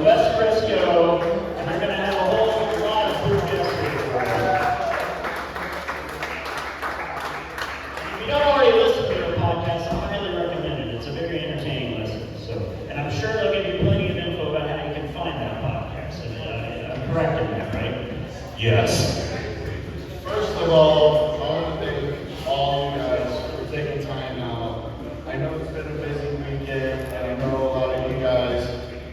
Wes Brisco, and they're going to have a whole lot of cool guests here for you. If you don't already listen to their podcast, I highly recommend it. It's a very entertaining listen. So, and I'm sure they'll give you plenty of info about how you can find that podcast. And I'm correct in that, right? Yes. First of all, I want to thank all you guys for taking time out. I know it's been a busy weekend, and I know a lot of you guys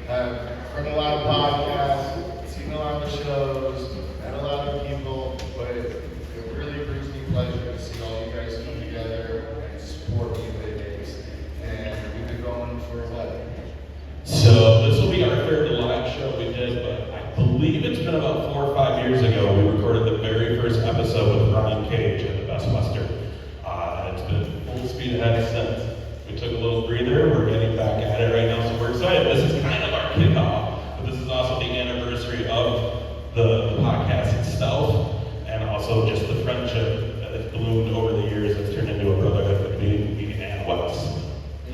have heard a lot of podcasts, seen a lot of shows, met a lot of people, but it really brings me pleasure to see all you guys come together and support me videos. And we've been going for what? So this will be our third live show we did, but I believe it's been about 4 or 5 years ago we recorded the very first episode with Ryan Cage at the Best Western. It's been full speed ahead since. We took a little breather, we're getting back at it right now, so we're excited. This is kind of our kickoff, but this is also the anniversary of the podcast itself, and also just the friendship that has bloomed over the years that's turned into a brotherhood between me and Wes.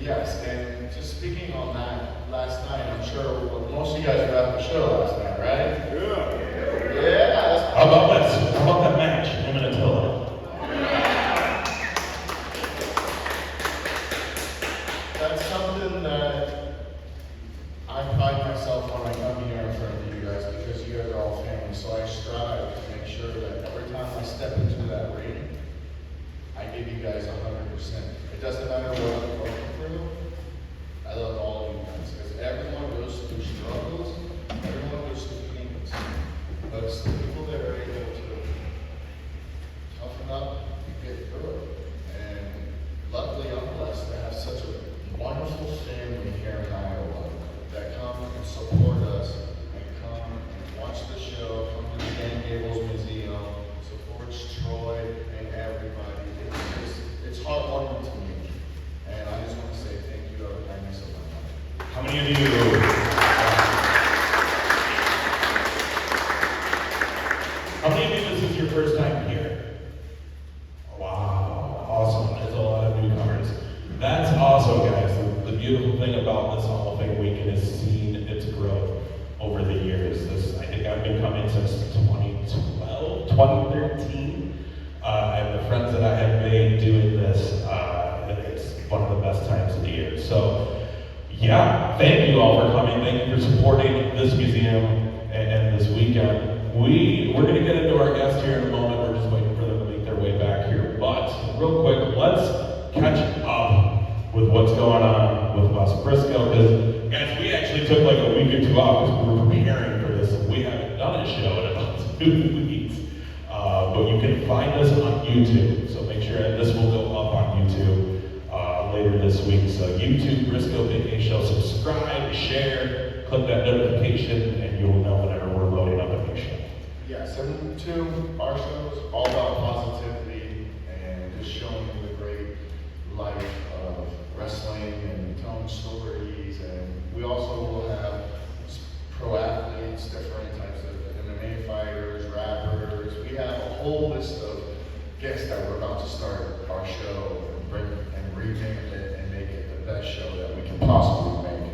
Yes, and just speaking on that, last night, I'm sure most of you guys were at the show last night, right? Yeah. How about this? How about that match? Him and Attila. That's something that I pride myself when I come here in front of you guys, because you guys are all family, so I strive to make sure that every time I step into that ring, I give you guys 100%. It doesn't matter what I'm going through, I love all of you guys, because everyone goes through struggles, everyone goes through pains, but it's the people that are able to toughen up and get through it. And luckily, I'm blessed to have such a wonderful family here in Iowa that come and support us and come and watch the show, come to the Dan Gables Museum, supports Troy and everybody. It's heartwarming to me. And I just want to say thank you out of the kindness of my heart. How many of you? How many of you this is your first time here? Wow, awesome. There's a lot of newcomers. That's awesome, guys. The beautiful thing about this Hall of Fame weekend is seeing its growth over the years. I think I've been coming since 2012, 2013. And the friends that I have made doing this, it's one of the best times of the year. So, yeah, thank you all for coming. Thank you for supporting this museum and this weekend. We're going to get into our guests here in a moment. We're just waiting for them to make their way back here. But real quick, let's catch up with what's going on with Wes Brisco. Because, guys, we actually took like a week or two off because we were preparing for this. And we haven't done a show in about 2 weeks. But you can find us on YouTube. So make sure that this will go up on YouTube later this week. So YouTube, Brisco Big A Show, subscribe, share, click that notification, and you'll know whenever we're loading up a new show. Yes, and two, our show is all about positivity and just showing you the great life of wrestling and telling stories. And we also will have pro athletes, different types of MMA fighters, rappers. We have a whole list of guests that we're about to start our show and bring and remake it and make it the best show that we can possibly make.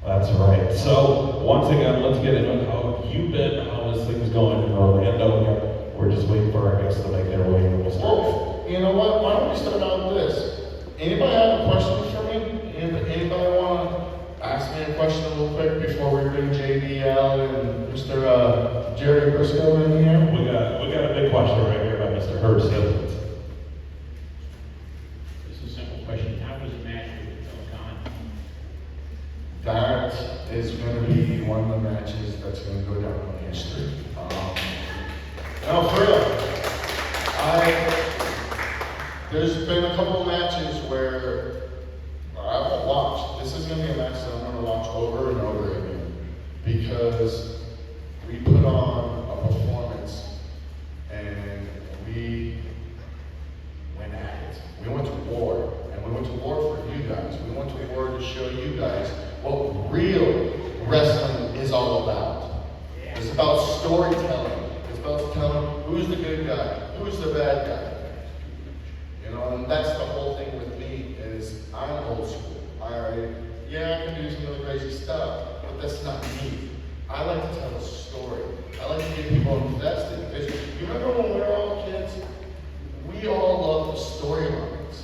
That's right. So once again, let's get into how you've been, how this thing's going in Orlando. We're just waiting for our guests to make their way, and we'll start. Well, you know what? Why don't we start out with this? Anybody have a question for me? Anybody want to ask me a question real quick before we bring JBL and Mr. Jerry Brisco in here? We got a big question right here by Mr. Herb Simmons. This is a simple question. How was the match with Phil That is going to be one of the matches that's going to go down in history. No, for real. There's been a couple of matches where I won't watch. This is going to be a match that I'm going to watch over and over again because we put on a performance and we went at it. We went to war, and we went to war for you guys. We went to war to show you guys what real wrestling is all about. It's about storytelling. It's about telling who's the good guy, who's the bad guy. You know, and that's the whole thing with me is I'm old school. I can do some of the crazy stuff, but that's not not me. I like to tell a story. I like to get people invested. Because you remember when we were all kids? We all loved the storylines.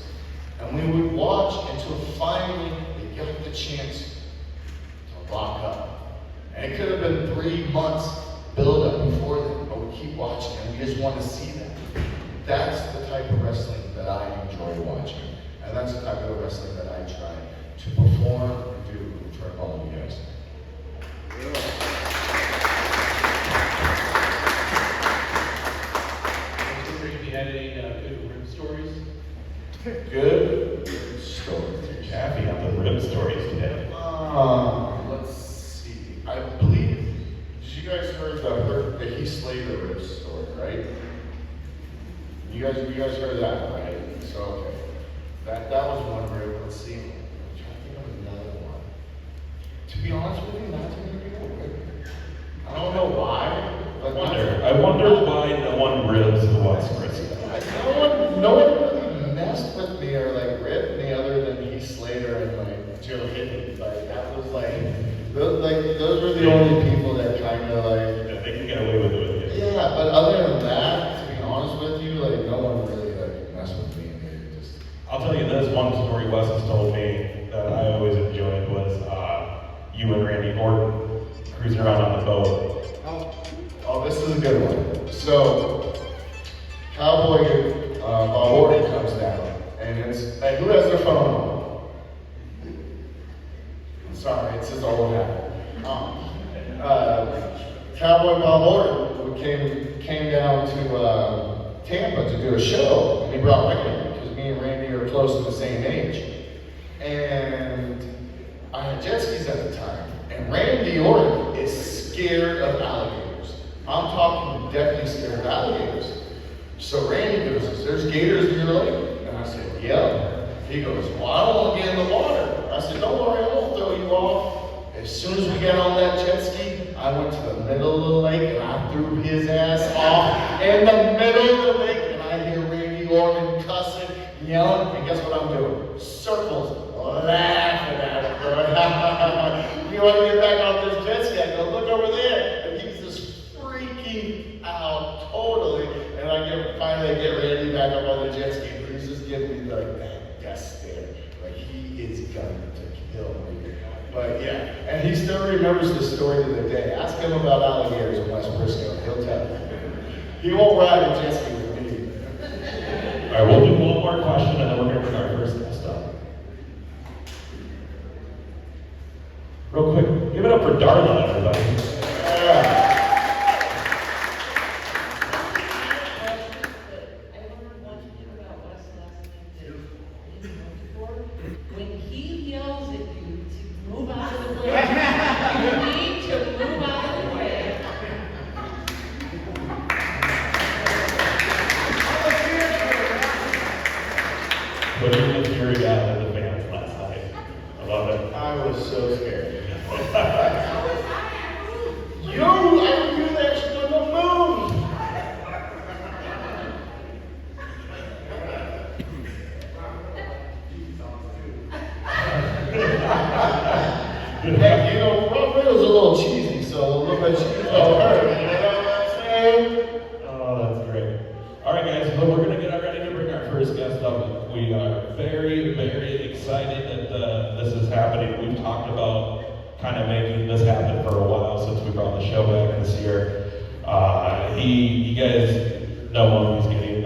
And we would watch until finally they got the chance to lock up. And it could have been 3 months build up before then, but we keep watching and we just want to see that. That's the type of wrestling that I enjoy watching. And that's the type of wrestling that I try to perform and do for all of you guys. Have you had any good rib stories? Good stories. Happy on the rib stories today. Let's see. I believe, did you guys heard the Heath Slater rib story, right? You guys heard that, right? So, okay. That was one rib. Let's see. I'm trying to think of another one. To be honest with you, not too many people rib. I don't know why. But I wonder why no one ribs the Wes Brisco. No one really messed with me or like ripped me other than Heath Slater and like Joe Hidden. Like that was those were the only people that kind of like. I think you get away with it. Yeah, but other than that, to be honest with you, like no one really like messed with me. They just. I'll tell you this one story Wes has told me that I always enjoyed was you and Randy Orton cruising around on the boat. Oh, this is a good one. So, Cowboy Bob Orton comes down, and it's, hey, who has their phone on? Sorry, it's just old habit. Cowboy Bob Orton came down to Tampa to do a show, and he brought Randy, because me and Randy are close to the same age. And I had jet skis at the time, and Randy Orton is scared of alligators. I'm talking definitely scared of alligators. So Randy goes, "Is there's gators in your lake?" And I said, "Yeah." He goes, "Well, I don't want to get in the water." I said, "Don't worry, I won't throw you off." As soon as we got on that jet ski, I went to the middle of the lake and I threw his ass off in the middle of the lake, and I hear Randy Orton cussing, yelling, and guess what I'm doing? Circles, laughing at him, bro. You want to get back off this jet ski? I go, "Look over there." And he's just freaking out totally. And I finally get Randy back up on the jet ski, and he's just giving me like that death stare. Like he is going to kill me. But yeah, and he still remembers the story to the day. Ask him about alligators in West Brisco. He'll tell you. He won't ride a jet ski with me. All right, we'll do one more question and then we're going to bring our first guest up. Real quick, give it up for Darla, everybody. Yeah. When he yells at you to move out of the way, you need to move out of the way. Putting the fury out of the fans last night. I love it. I was so scared. Yo, I knew that she was gonna move. Hey, you know, Rock Riddle's a little cheesy, so a little bit cheesy will hurt. You know what I'm saying? Oh, that's great. All right, guys, so we're going to get ready to bring our first guest up. We are very, very excited that this is happening. We've talked about kind of making this happen for a while since we brought the show back this year. You guys know him. He's getting,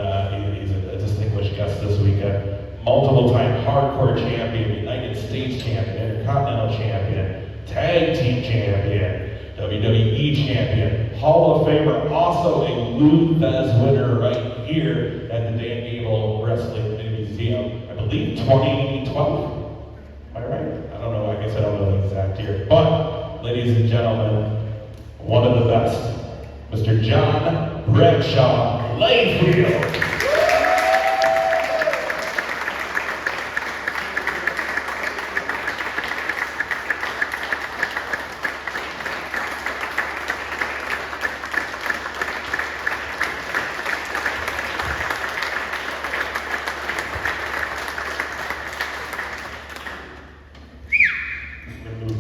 he's a distinguished guest this weekend. Multiple-time hardcore champion, United States champion, Intercontinental champion, tag team champion, WWE champion, Hall of Famer, also a Lou Thez winner right here at the Dan Gable Wrestling Museum, I believe 2012. Am I right? I don't know, I guess I don't know the exact year. But, ladies and gentlemen, one of the best, Mr. John Bradshaw Layfield.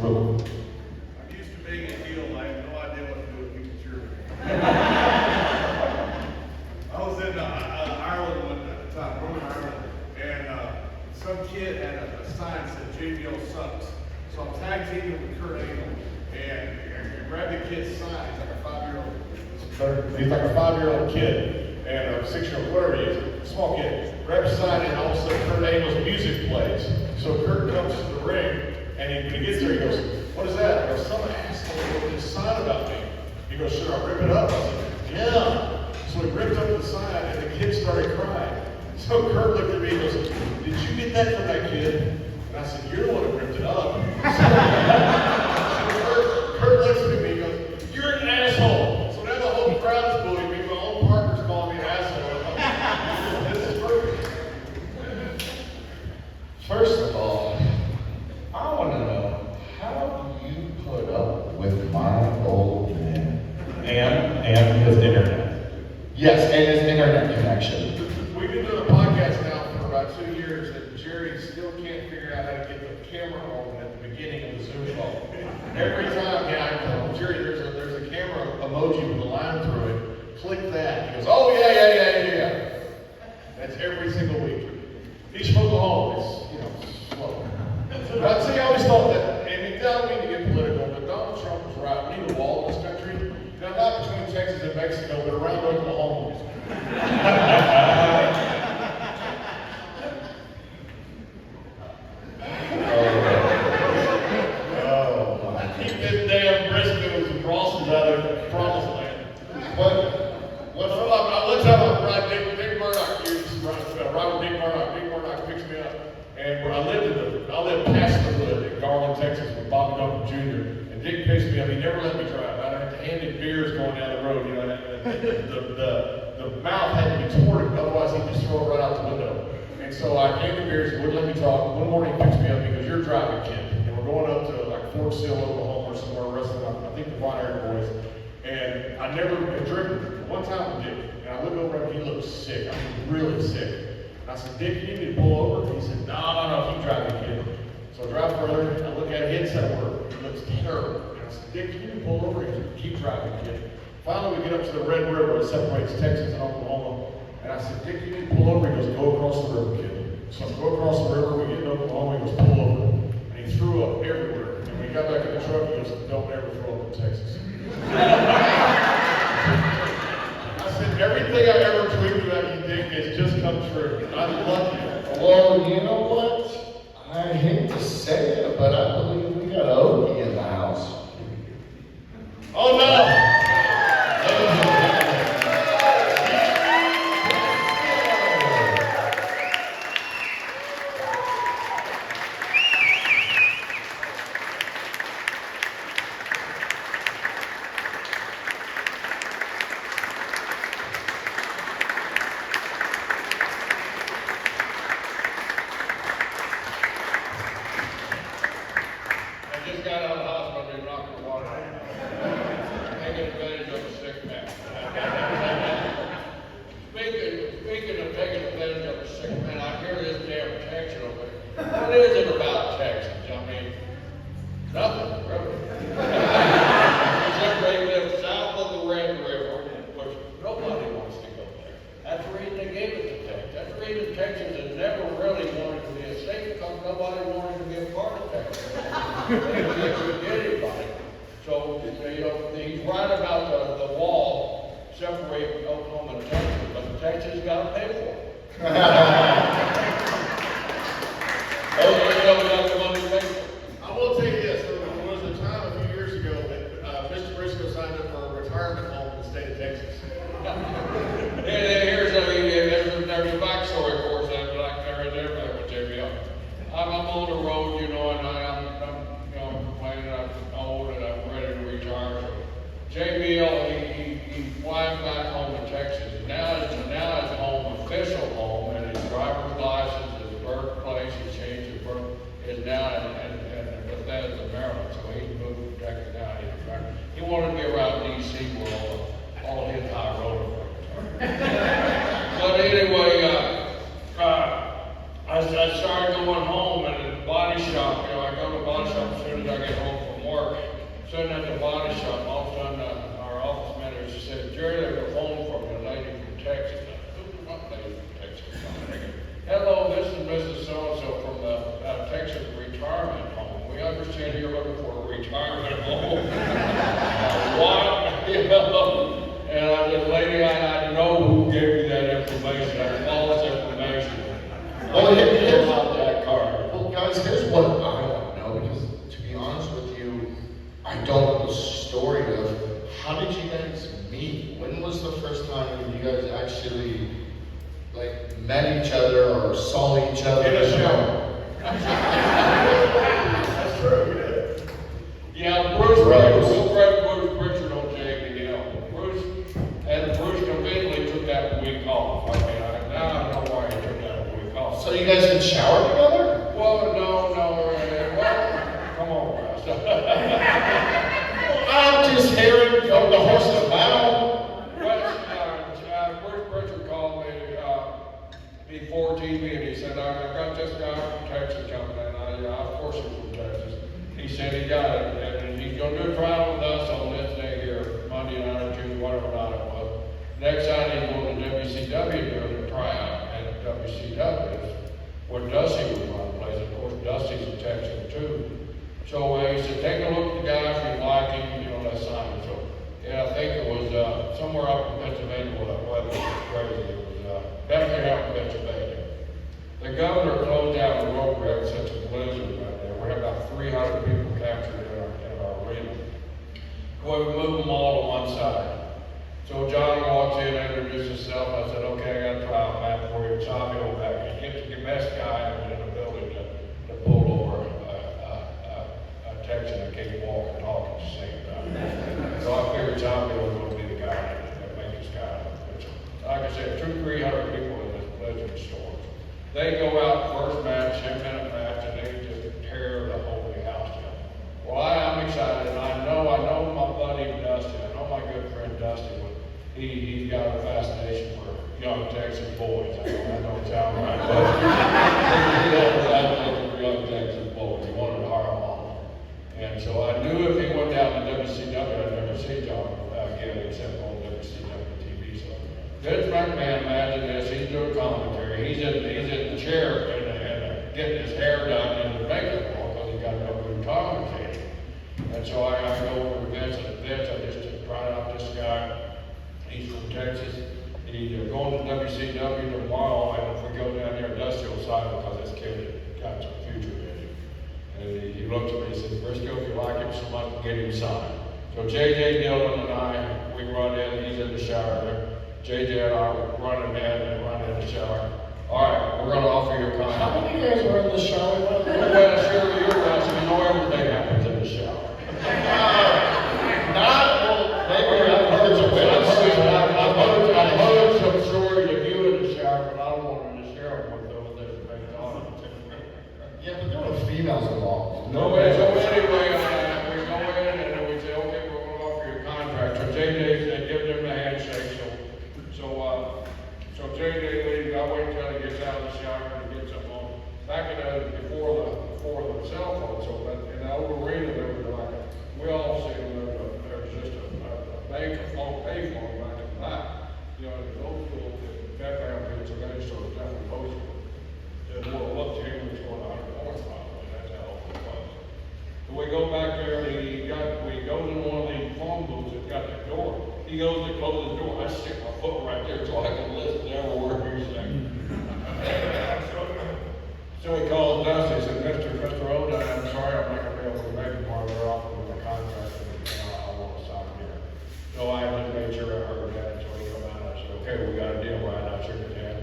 I'm used to a deal. I have no idea what to do with people cheering. I was in Ireland one time, Northern Ireland, and some kid had a sign that said JBL sucks. So I'm tag teaming with Kurt Angle, and I grabbed the kid's sign. He's like a 5-year-old. He's like a 5-year-old kid, and a 6-year-old, whatever he is, a small kid. Grab the sign, and all of a sudden Kurt Angle's music plays. So Kurt comes to the ring, and when he gets there, he goes, "What is that?" I go, "Some asshole wrote this sign about me." He goes, "Should I rip it up?" I said, "Yeah." So he ripped up the sign, and the kid started crying. So Kurt looked at me and goes, "Did you get that from that kid?" And I said, "You're the one who ripped it up." So Kurt looks at me and goes, "You're an asshole." So now the whole crowd is booing me. My own partner's calling me an asshole. This is perfect. First of all, I want to know, how do you put up with my old man? And his internet. Yes, and his internet connection. We've been doing a podcast now for about 2 years, and Jerry still can't figure out how to get the camera on at the beginning of the Zoom call. Every time, I tell him, "Jerry, there's a camera emoji with a line through it. Click that." He goes, "Oh, yeah. That's every single week. He's from Oklahoma. It's, slow. But see, I always thought that, and I don't mean to get political, but Donald Trump was right. We need a wall in this country. Now, not between Texas and Mexico, but around Oklahoma. Keep this damn Briscoes and Crosses out of the promised land. One time I ride Dick Murdoch here, ride with Dick Murdoch. Dick Murdoch picks me up. And where I lived past the hood in Garland, Texas with Bobby Duncan Jr. And Dick picks me up. He never let me drive. I had to hand him beers going down the road. The mouth had to be torn, otherwise he'd just throw it right out the window. And so I handed him beers. He wouldn't let me talk. One morning he picks me up because "You're driving, kid." And we're going up to like Fort Sill, Oklahoma, or somewhere wrestling. I think the Fire Boys. And I never been drinking. One time with Dick, and I look over at him. He looks sick. I mean, really sick. I said, "Dick, you need me to pull over?" He said, No, keep driving, kid." So I drive further, and I look at it, it said work. It looks terrible. And I said, "Dick, you need me to pull over?" He said, "Keep driving, kid." Finally, we get up to the Red River that separates Texas and Oklahoma. And I said, "Dick, you need to pull over?" He goes, "Go across the river, kid." So I go across the river, we get in Oklahoma, he goes, "Pull over." And he threw up everywhere. And when he got back in the truck, he goes, "Don't ever throw up in Texas." I said, "Everything I ever dreamed about you, Dick, has just come true. I love you." Well, you know what? I hate to say it, but I believe we got Okie in the house. Oh no! I just got out of the hospital, they knocked the water out. Taking advantage of a sick man. Speaking of taking advantage of a sick man, I hear this damn Texan over there. What is it about Texans? I mean, nothing, really. Except they live south of the Red River, which nobody wants to go there. That's the reason they gave it to Texas. That's the reason Texans have never really wanted to be a state, because nobody wanted to be a part of Texas. They didn't get anybody. So, he's right about the wall separating Oklahoma and Texas, but Texas got to pay for it. I will tell you this, there was a time a few years ago that Mr. Brisco signed up for a retirement home in the state of Texas. There's a backstory for us, like everybody with JBL. I'm on the road, and I'm complaining I'm old and I'm ready to retire. So JBL, he flies back home to Texas. Now his home, official home, and his driver's license, his birthplace, he changed his birth, is now in Bethesda, Maryland. So he's moved to Texas now. He wanted to be around D.C. where all his high rollers were. But anyway, I started going home and at the body shop, I go to the body shop as soon as I get home from work. Sitting at the body body shop, all of a sudden, our office manager said, Jerry, there's a phone from a lady from Texas. I said, "Who- what lady from Texas? I'm thinking, hello, this is Mrs. So-and-so from the Texas retirement home. We understand you're looking for a retirement home." What? You know? And I said, lady, I know who gave you that information. I have false information. Well, here's about that card. Well, guys, here's what I want to know, because to be honest with you, I don't know the story of how did you guys meet? When was the first time you guys actually like met each other or saw each other? In a show. That's true, we did. Yeah, Bruce Pritchard on JBL. Bruce conveniently took that week off. I mean, now I know why he took that week off. So you guys can shower together? Well, no, well, come on, Russ. I'm just hearing the horse's mouth. Bruce Pritchard called me before TV, and he said, I got this guy from Texas coming in. Of course he's from Texas. He said he got it, and he's going to do a trial with us on this day here, Monday night or Tuesday, whatever night it was. Next night he's going to WCW doing a tryout at WCW, where Dusty was running the place. Of course, Dusty's a Texan too. So he said, take a look at the guy, if you like him, let's sign him. So, yeah, I think it was somewhere up in Pennsylvania, well, it was crazy. It was definitely out in Pennsylvania. The governor closed down the road. We had such a blizzard right there. We had about 300 people captured in our arena. Well, we moved them all to one side. So Johnny walks in, introduces himself. I said, okay, I got a trial map for you. Tommy over back. He gets the best guy in the building to pull over a Texan that can't walk and talk at the same time. So I figured Tommy was going to be the guy that make this guy. Like I said, 200-300 people in this blizzard storm. They go out first match, 10-minute match, and they just tear the whole house down. Well, I'm excited, and I know my buddy Dusty, I know my good friend Dusty, he's got a fascination for young Texas boys. I know it sounds right, but he has a fascination for young Texas boys. He wanted to hire them on. And so I knew if he went down to WCW, I'd never see John again except on WCW TV. So Vince McMahon, imagine this, he's doing commentary. He's in the chair and getting his hair done in the makeup hall because he's got no good commentating. And so I go over to Vince, and Vince, I just tried out this guy. He's from Texas. He's going to WCW tomorrow, and if we go down there, Dusty will sign because this kid got some future in him. And he looked at me and said, Brisco, if you like him so much, get him signed. So JJ Dillon and I, we run in, he's in the shower there. JJ and I were running in and running in the shower. All right, we're going to offer you a contract. How many of you guys were in the shower? Well, sure, you're right. So you know everything happens in the shower. I've heard some stories of you in the shower, but I don't want to share them with those that have been on. Yeah, but there were females involved. No, anyway, we go in and we say, okay, we're going to offer you a contract. So JJ said, give them the handshake. So JJ leaves. I wait until he gets out of the shower and gets up on. Back in before the cell phone. So in the old arena, there was like we all see there was just a bank of phone payphone back in the back. The old school background kids, so they sort of definitely posted. And we'll look to him, it's going 100 north probably. That's how old it was. So we go back there, and we goes in one of these phone booths that's got the door. He goes to close the door. I stick my foot right there so I can listen to every word he's saying. So he calls Dusty. He said, Mr. Oda, I'm sorry, I'm not going to be able to make it more. They're offering me a contract, and I want to sign here. So I just made sure I heard that. So he come out and I said, okay, we got a deal right now. I shook his hand.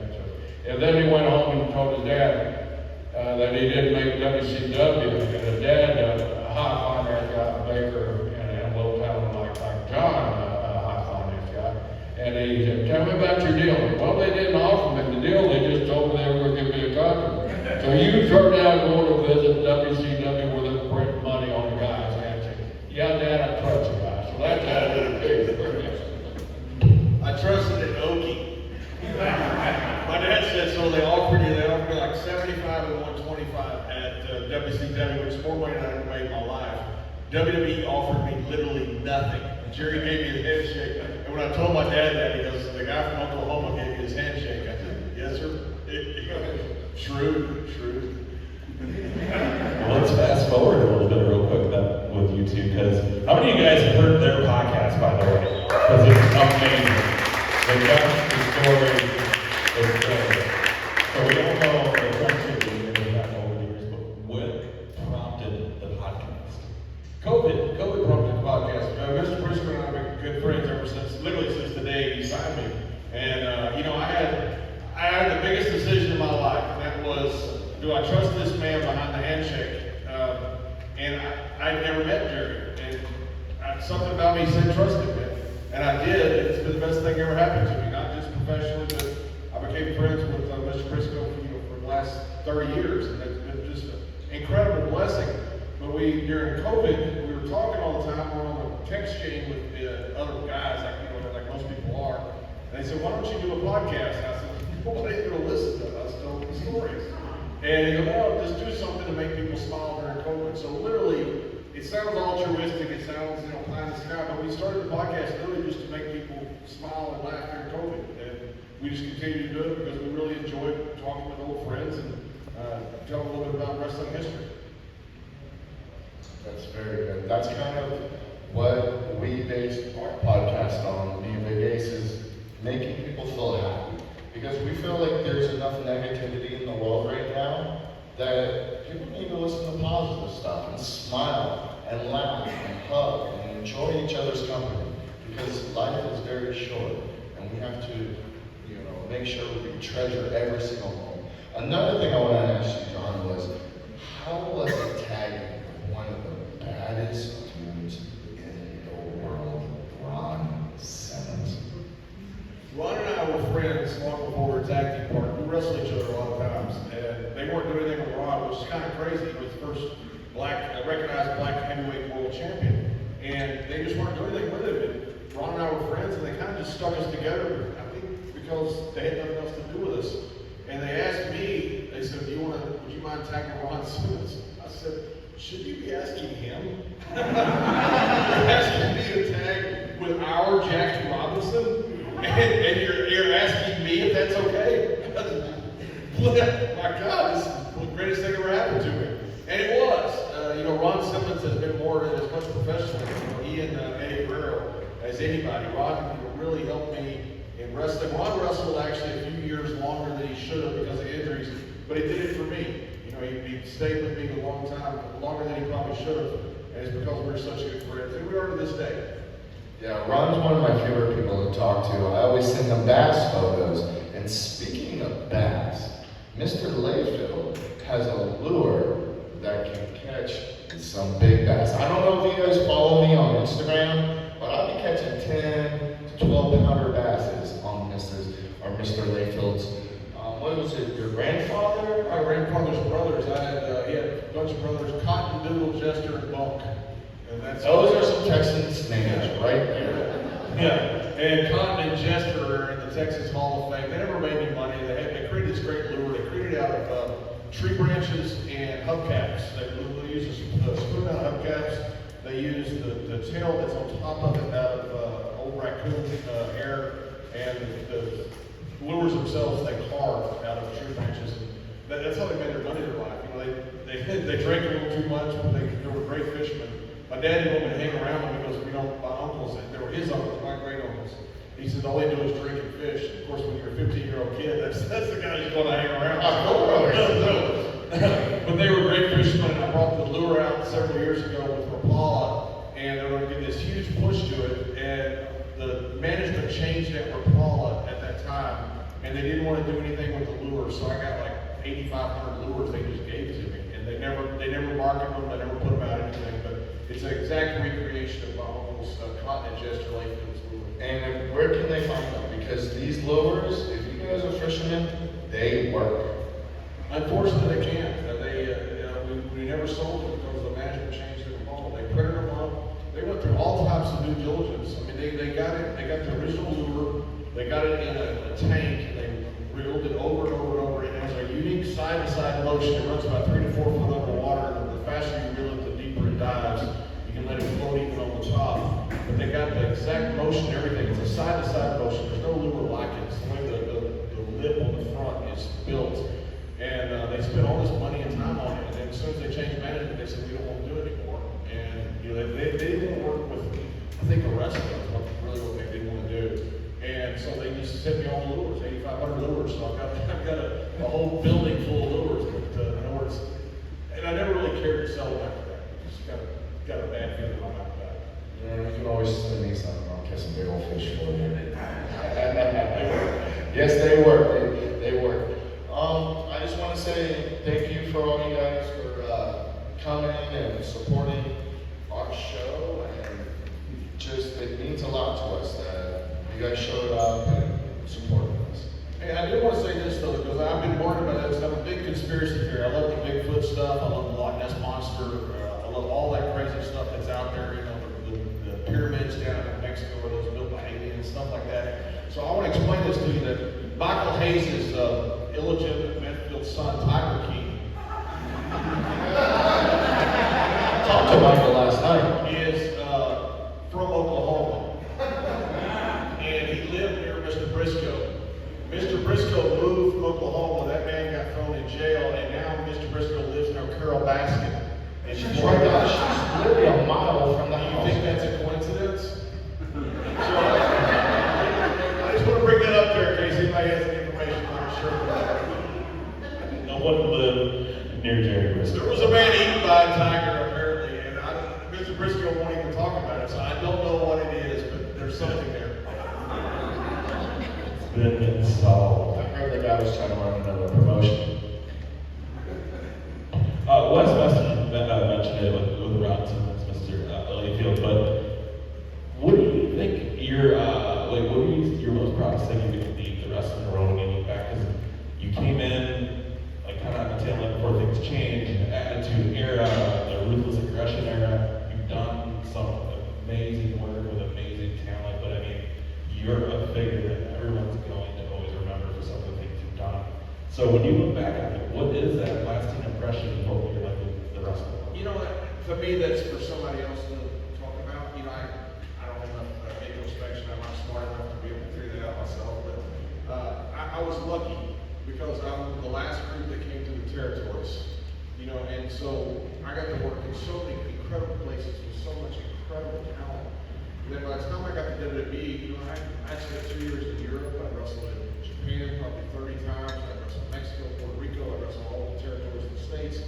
And then he went home and told his dad that he didn't make WCW. And his dad, a high finance guy, a baker in a little town like John, a high finance guy. And he said, tell me about your deal. Well, they didn't offer me the deal. They just told me they were going to give me a contract. So you turned out going to visit WCW where they're printing money on the guy's hands. Yeah, Dad, I trust you guys. So that's how it is. I trusted in Okie. My dad said so. They offered you like 75 and 125 at WCW, which is more money than I ever made in my life. WWE offered me literally nothing. And Jerry gave me his handshake. And when I told my dad that, he goes, the guy from Oklahoma gave me his handshake. I said, yes, sir. Shrewd. Well, let's fast forward a little bit real quick then with you two, because how many of you guys have heard their podcast, by the way? Because it's amazing. They got the story. It's great. So we don't know the friendship that we have over the years, but what prompted the podcast? COVID prompted the podcast. Mr. Brisco and I have been good friends ever since, literally since the day he signed me. And, you know, I had the biggest decision in my life, and that was, do I trust this man behind the handshake? And I'd never met Jerry, and something about me said trust him, and I did. It's been the best thing ever happened to me, not just professionally, but I became friends with Mr. Brisco for the last 30 years, and it's been just an incredible blessing. But during COVID, we were talking all the time. We're on the text chain with other guys, like most people are. And they said, "Why don't you do a podcast?" And I said, "Nobody's going to listen to us tell the stories." And he goes, "Well, just do something to make people smile during COVID." So literally, it sounds altruistic. It sounds, pie in the sky. But we started the podcast really just to make people smile and laugh during COVID. And we just continue to do it because we really enjoy talking with old friends and telling a little bit about wrestling history. That's very good. That's kind of what we based our podcast on. Me and Big Ace is making people feel happy. Because we feel like there's enough negativity in the world right now that people need to listen to positive stuff and smile and laugh and hug and enjoy each other's company. Because life is very short and we have to, make sure we treasure every single moment. Another thing I want to ask you, John, was how was it tagging one of the baddest dudes in the world, Ron Simmons? Ron and I were friends long before we were tag team partners. We wrestled each other a lot of times, and they weren't doing anything with Ron, which is kind of crazy. He was the first recognized black heavyweight world champion, and they just weren't doing anything with him. And Ron and I were friends, and they kind of just stuck us together. I think because they had nothing else to do with us. And they asked me, they said, would you mind tagging Ron Simmons? I said, should you be asking him? You're asking me to tag with our Jack Robinson? And you're asking me if that's okay? My God, this is the greatest thing ever happened to me. And it was. Ron Simmons has been more than as much professional. He and Eddie Guerrero as anybody. Ron really helped me in wrestling. Ron wrestled actually a few years longer than he should have because of injuries, but he did it for me. He stayed with me a long time, longer than he probably should have, and it's because we're such good friends, and we are to this day. Yeah, Ron's one of my favorite people to talk to. I always send him bass photos. And speaking of bass, Mr. Layfield has a lure that can catch some big bass. I don't know if you guys follow me on Instagram, but I'll be catching 10 to 12 pounder basses on Mr. Layfield's. What was it? Your grandfather? My grandfather's brothers. He had a bunch of brothers: Cotton, Doodle, Jester, and Bunk. And those are some Texans names right there. Yeah, and Cotton and Jester are in the Texas Hall of Fame. They never made any money. They created this great lure. They created it out of tree branches and hubcaps. They use a spoon out of hubcaps. They use the tail that's on top of it out of old raccoon hair, and the lures themselves they carve out of tree branches. And that's how they made their money in their life. They drank a little too much, but they were great fishermen. My dad didn't want me to hang around them because we don't buy uncles. They were his uncles, my great uncles. He said all they do is drink and fish. Of course, when you're a 15-year-old kid, that's the guy you want to hang around. But they were great fishermen, and I brought the lure out several years ago with Rapala, and they were going to get this huge push to it, and the management changed at Rapala at that time, and they didn't want to do anything with the lure, so I got like 8,500 lures they just gave to me, and they never marketed them, they never put them out anything, but it's an exact recreation of my uncle's Cotton and Jester Layfield's lure. And where can they find them? Because these lures, if you guys are fishermen, they work. Unfortunately, they can't. We never sold them because the management changed their model. They printed them up. They went through all types of due diligence. I mean, they got it. They got the original lure. They got it in a tank. And they reeled it over and over and over. And it has a unique side-to-side motion. It runs about 3 to 4 foot underwater. And the faster you reel it, the deeper it dives. You can got the exact motion, everything. It's a side-to-side motion. There's no lure like it. It's the way the lip on the front is built. And they spent all this money and time on it. And then as soon as they changed management, they said, we don't want to do it anymore. And you know, they didn't want to work with, I think, a wrestler is really what they didn't want to do. And so they just sent me all the lures, 8,500 lures. So I've got a whole building full of lures. But, in other words, and I never really cared to sell them after that. Just got a bad feeling on that. You know, you can always send me something. I'll catch some big old fish for you. Yes, they work. They work. I just want to say thank you for all you guys for coming and supporting our show, and just it means a lot to us that you guys showed up and supported us. Hey, I do want to say this though, because I've been warned about this. I'm a big conspiracy theory. I love the Bigfoot stuff. I love the Loch Ness Monster. I love all that crazy stuff that's out there. You know, the pyramids down in Mexico, where those built by aliens, stuff like that. So I want to explain this to you that Michael Hayes' illegitimate Medfield son, Tiger King, Talked to Michael last night. is from Oklahoma. And he lived near Mr. Brisco. Mr. Brisco moved from Oklahoma. That man got thrown in jail, and now Mr. Brisco lives near Carol Baskin. And she's Oh my gosh, she's literally a mile from the Do you house. think that's a coincidence? So, I just want to bring that up there in case anybody has any information. I'm sure. No one lived near Jerry Brisco. There was a man eaten by a tiger apparently, and Mr. Briscoe won't even talk about it, so I don't know what it is, but there's something there. It's been installed. I heard the guy was trying to run another promotion. Wes mentioned it with Robinson, Mr. Layfield, but what do you think what are your most proudest thing you could leave the rest of the world getting back? Because you came in like kind of on the tail end before things changed, the Attitude Era, the Ruthless Aggression Era. You've done some amazing work with amazing talent, but I mean, you're a figure that everyone's going to always remember for some of the things you've done. So when you look back at it, what is that lasting impression of what you're like with the rest of the world? You know, to me, that's for somebody else to talk about. You know, I don't have enough introspection. I'm not smart enough to be able to figure that out myself. But I was lucky because I'm the last group that came to the territories. You know, and so I got to work in so many incredible places with so much incredible talent. And then by the time I got to WWE, you know, I spent 2 years in Europe. I wrestled in Japan probably 30 times. I wrestled in Mexico, Puerto Rico. I wrestled all the territories in the States.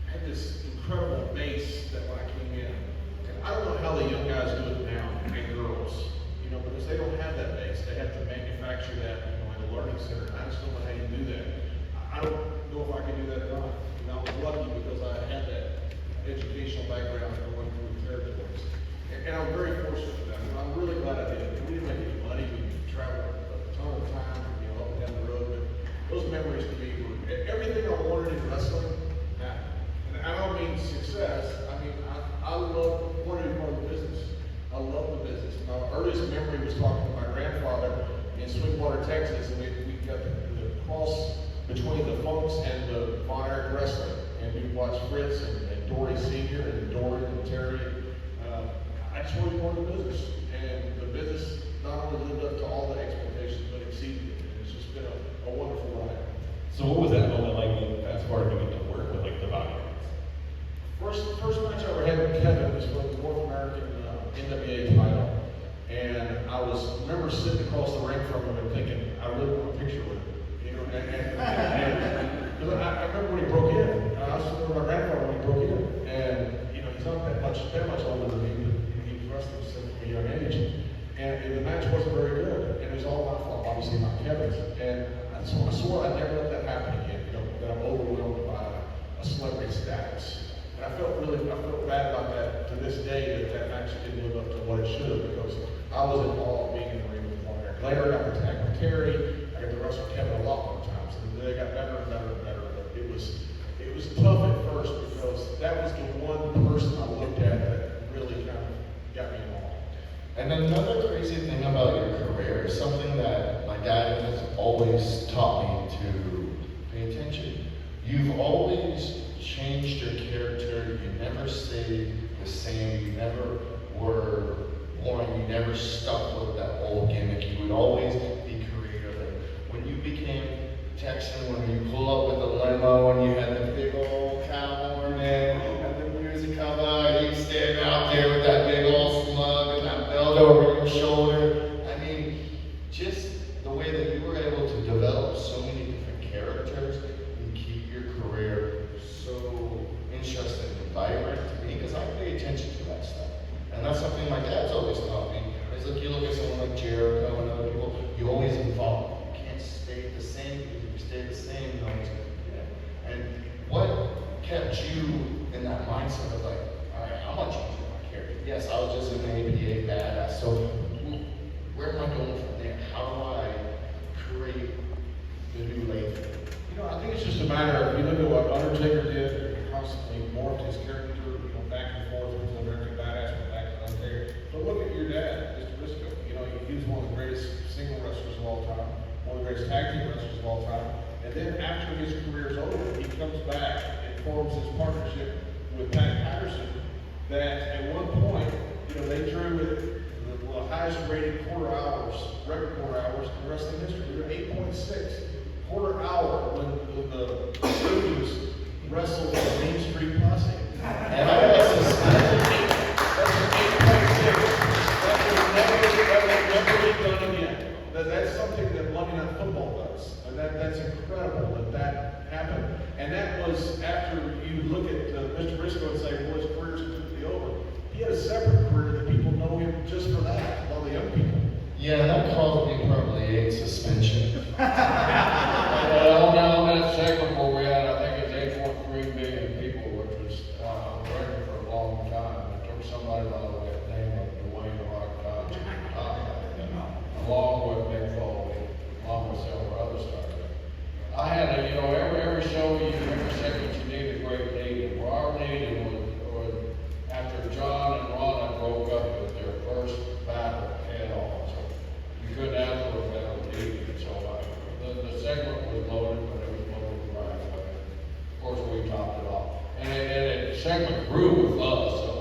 I had this incredible base that when I came in, and I don't know how the young guys do it now, and girls, you know, because they don't have that base. They have to manufacture that, you know, in a learning center. And I just don't know how you do that. I don't know if I can do that or not. You know, I was lucky because I had that educational background going through the territories. And I'm very fortunate for that. And I'm really glad I did. We didn't make any money. We traveled a ton of time, you know, up and down the road. But those memories to me were everything I wanted in wrestling happened. And I don't mean success. I mean, I wanted to be part of the business. I love the business. My earliest memory was talking to my grandfather in Sweetwater, Texas, and we got the cross between the Funks and the Von Erich wrestling. And we watched Fritz and Dory Sr. and Dory and Terry. I just wanted to be part of the business. And the business not only lived up to all the expectations, but exceeded it. And it's just been a wonderful ride. So what was that moment like when you fast forward to get to work with like the Bobby? First match I ever had with Kevin was for the North American NWA title. And I remember sitting across the ring from him and thinking, I really want a picture with him. You know, because I remember when he broke in. I was sitting with my grandfather when he broke in. And, you know, he's not that much older than me, but he was wrestling since a young age. And the match wasn't very good. And it was all my fault, obviously not Kevin's. And so I swore I'd never let that happen again, you know, that I'm overwhelmed by a celebrity status. And I felt bad about that to this day, that match didn't live up to what it should have, because I was in awe of being in the ring with Von Erich. Later, I got to tag with Terry. I got to wrestle Kevin a lot more times. And they got better and better and better. But it was tough at first because that was the one person I looked at that really kind of got me in awe. And another crazy thing about your career is something that my dad has always taught me to pay attention. You've always changed your character. You never stayed the same. You never were boring. You never stuck with that old gimmick. You would always be creative. And when you became Texan, when you pull up with the limo and you had the big old cow horn in and the music come on, you stand out there with that big old slug and that belt over your shoulder. I mean, just the way that you were able to develop so many different characters and keep your career so interesting and vibrant to me, because I pay attention to that stuff. And that's something my dad's always taught me. Is look, you look at someone like Jericho and other people, you always evolve. You can't stay the same, because if you stay the same, you always gonna do that. And what kept you in that mindset of like, all right, how much change my character? Yes, I was just an APA badass, so where am I going from there? How do I create the new Lathan? You know, I think it's just a matter of, you look at what Undertaker did, constantly morphed his character, you know, back and forth with the American Badass, went back to Undertaker. But look at your dad, Mr. Brisco. You know, he was one of the greatest single wrestlers of all time, one of the greatest tag team wrestlers of all time. And then after his career's over, he comes back and forms his partnership with Pat Patterson, that at one point, you know, they drew the highest rated quarter hours, record quarter hours in wrestling history. We were 8.6 quarter hour when the Stooges wrestled the Main Street Posse. And I also That's 8.6. That will never be done again. That's something that Monday Night Football does. And that's incredible that happened. And that was after you look at Mr. Brisco and say, well, his career's completely over. He had a separate career that people know him just for that, all the young people. yeah, that caused me probably 8 suspension. On that segment where we had, I think it's 8.3 million people, which was a record for a long time. It took somebody by the name of Dwayne The Rock Johnson, along with Mick Foley, along with several other stars. I had a, you know, every show, every segment you need a great lead. Well, our lead was after John and Ron broke up with their first battle head on. So you couldn't ask for a better lead. So the segment was loaded, but it was loaded the right way. Of course, we topped it off. And the segment grew with us. So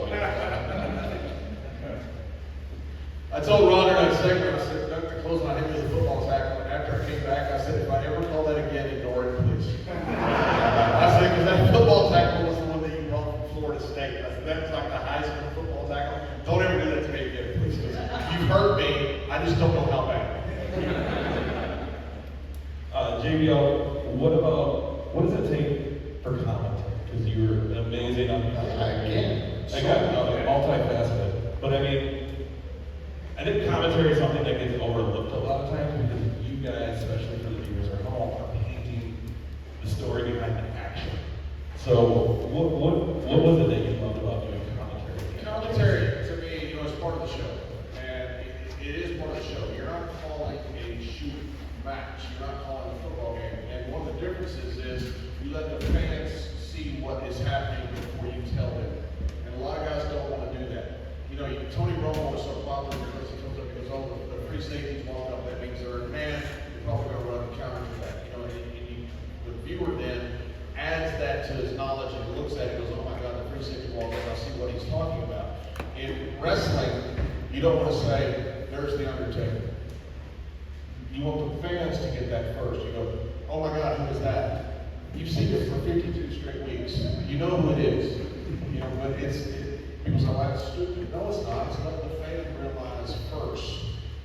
I told Ron in that segment, I said, to close my head with a football tackle, and after I came back, I said, if I ever call that again, ignore it, please. I said, because that football tackle was the one that you brought from Florida State. I said, that was like the Heisman football tackle. Don't ever do that to me again, please, because you've hurt me, I just don't know how bad. JBL, what does it take for commentary? Because you're amazing on commentary. Again, I got multifaceted. But I mean, I think commentary is something that gets overlooked a lot of times because you guys, especially for the viewers at home, are painting the story behind the action. So what was it that you loved about doing commentary? Commentary, to me, you know, is part of the show. And it is part of the show. You're not calling a shoot match. You're not calling a football game. And one of the differences is you let the fans see what is happening before you tell them. And a lot of guys don't want to do that. You know, Tony Romo was so popular because he comes up and goes, oh, the free safety's walking up, that means they're in man, you're probably going to run the counter to that. You know, the viewer then adds that to his knowledge and looks at it and goes, oh my God, the free safety walks up, I see what he's talking about. In wrestling, you don't want to say, there's the Undertaker. You want the fans to get that first. You go, oh my God, who is that? You've seen it for 52 straight weeks. You know who it is. You know, but people say, well, that's stupid. No, it's not. It's let the fan realize first.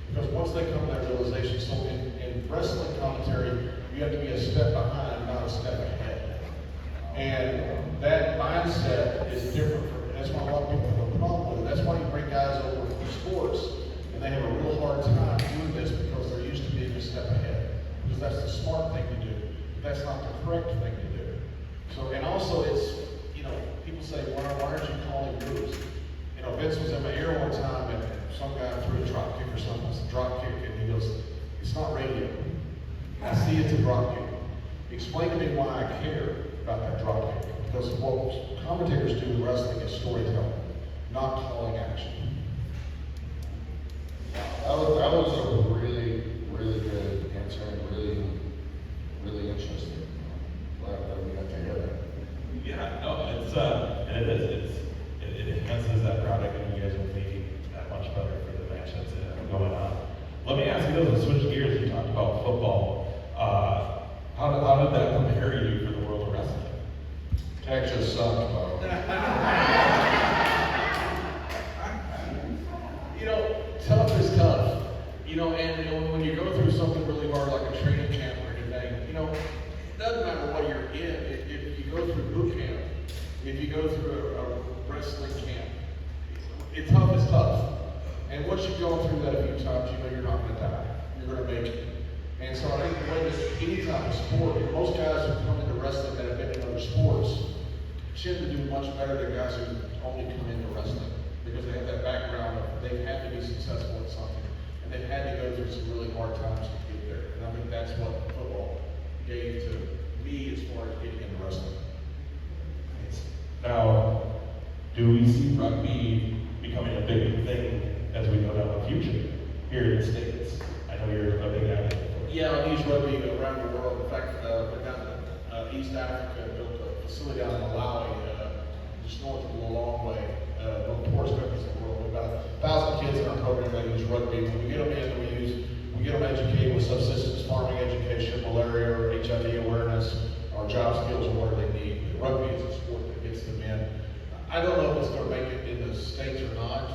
Because once they come to that realization, so in wrestling commentary, you have to be a step behind, not a step ahead. And that mindset is different. That's why a lot of people have a problem with it. That's why you bring guys over from sports, and they have a real hard time doing this because they're used to being a step ahead. Because that's the smart thing to do. But that's not the correct thing to do. So, and also it's, you know, people say, why aren't you calling moves? You know, Vince was in my ear one time and some guy threw a drop kick or something. It's a drop kick, and he goes, it's not radio. I see it's a drop kick. Explain to me why I care about that drop kick. Because what commentators do in wrestling is storytelling, not calling action. that was a really, really good answer and really, really interesting. Glad that we got to hear that. Yeah, no, it's and it enhances that product, and you guys will be that much better for to switch gears, you talked about football. How did that prepare you for the world of wrestling? Texas sucks, bro. You know, tough is tough. You know, and you know, when you go through something really hard like a training camp or anything, you know, it doesn't matter what you're in. If you go through boot camp, if you go through a wrestling camp, tough is tough. And once you've gone through that a few times, you know you're not going to die. You're going to make it. And so I think the way this any type of sport, most guys who come into wrestling that have been in other sports tend to do much better than guys who only come into wrestling because they have that background of they've had to be successful at something and they've had to go through some really hard times to get there. And I think that's what football gave to me as far as getting into wrestling. Now, do we see rugby becoming a big thing as we go down the future here in the States? I know you're a big advocate for it. Yeah, I use rugby around the world. In fact, went down to East Africa, built a facility down in Malawi, just north of Lilongwe, one of the poorest countries in the world. We've got 1,000 kids in our program that use rugby. When we get them in, we get them educated with subsistence farming education, malaria, or HIV awareness, or job skills, or whatever they need. Rugby is a sport that gets them in. I don't know if it's going to make it in the States or not.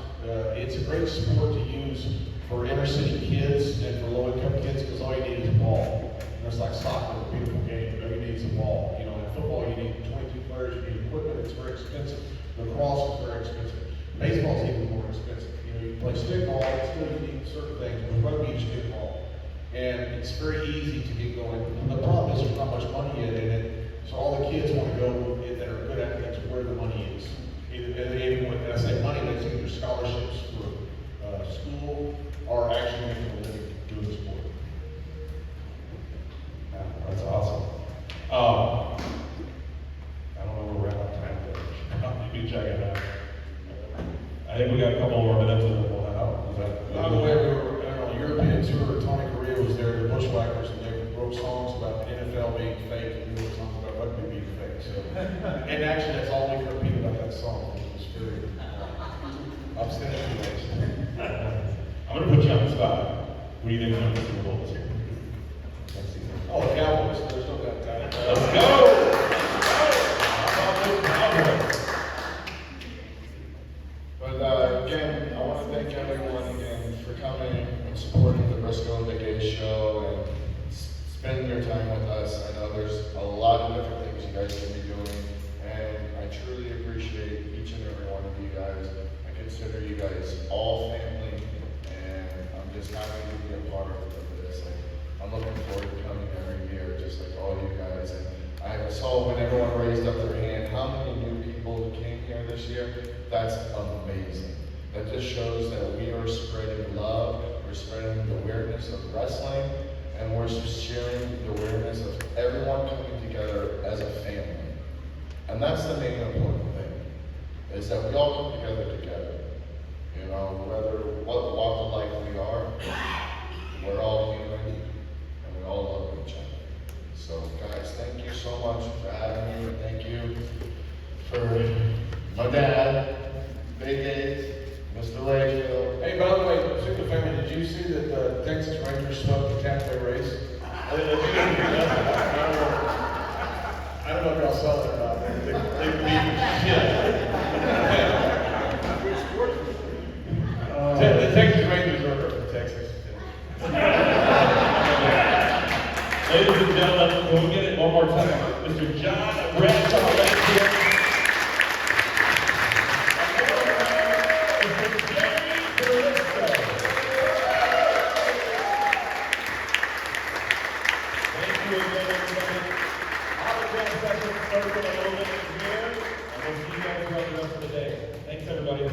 It's a great sport to use for inner city kids and for low income kids because all you need is a ball. And it's like soccer, a beautiful game, but all you need is a ball. You know, in football you need 22 players, you need equipment, it's very expensive. Lacrosse is very expensive. Baseball is even more expensive. You know, you play stickball, still you need certain things, but rugby is stickball. And it's very easy to get going. And the problem is there's not much money in it, so all the kids want to go that are good athletes where the money is. Even when I say money, that's either scholarships for school or actually making a living doing the sport. Yeah, that's awesome. I don't know where we're at on time, but we can check it out. I think we got a couple more minutes and then we'll head out. Is that? By the way, we were on a European tour. Tony Correa was there, the Bushwhackers, and they wrote songs about the NFL being fake and we wrote songs about rugby being fake. So, and actually, that's all we could repeat about that song, which was very upsetting. I'm going to put you on the spot. What do you think of the Super Bowl this year? Next season. Oh, the Cowboys, there's no doubt about it. Let's go! Cowboys. But again, I want to thank everyone again for coming and supporting the Brisco and the Gay Show and spending your time with us. I know there's a lot of different things you guys can be doing, and I truly appreciate each and every one of you guys. I consider you guys all family, and I'm just happy to be a part of this. I'm looking forward to coming every year, just like all you guys. And I saw when everyone raised up their hand, how many new people came here this year. That's amazing. That just shows that we are spreading love, we're spreading the awareness of wrestling, and we're sharing the awareness of everyone coming together as a family. And that's the main important thing, is that we all come together. You know, whether what walk of life we are, we're all human, and we all love each other. So guys, thank you so much for having me. Thank you for my dad, Big A's, Mr. Rayfield. Hey, by the way, Super Family, did you see that the Texas Rangers swept the Tampa Bay Rays? I don't know if y'all saw that or not. They beat the shit. The Texas Rangers are from Texas. Ladies and gentlemen, we'll get it one more time. Mr. John Bradshaw right here. Mr. Jerry Brisco. Thank you again, everybody. Autograph session starts in a little bit here, and we'll see you guys throughout the rest of the day. Thanks, everybody.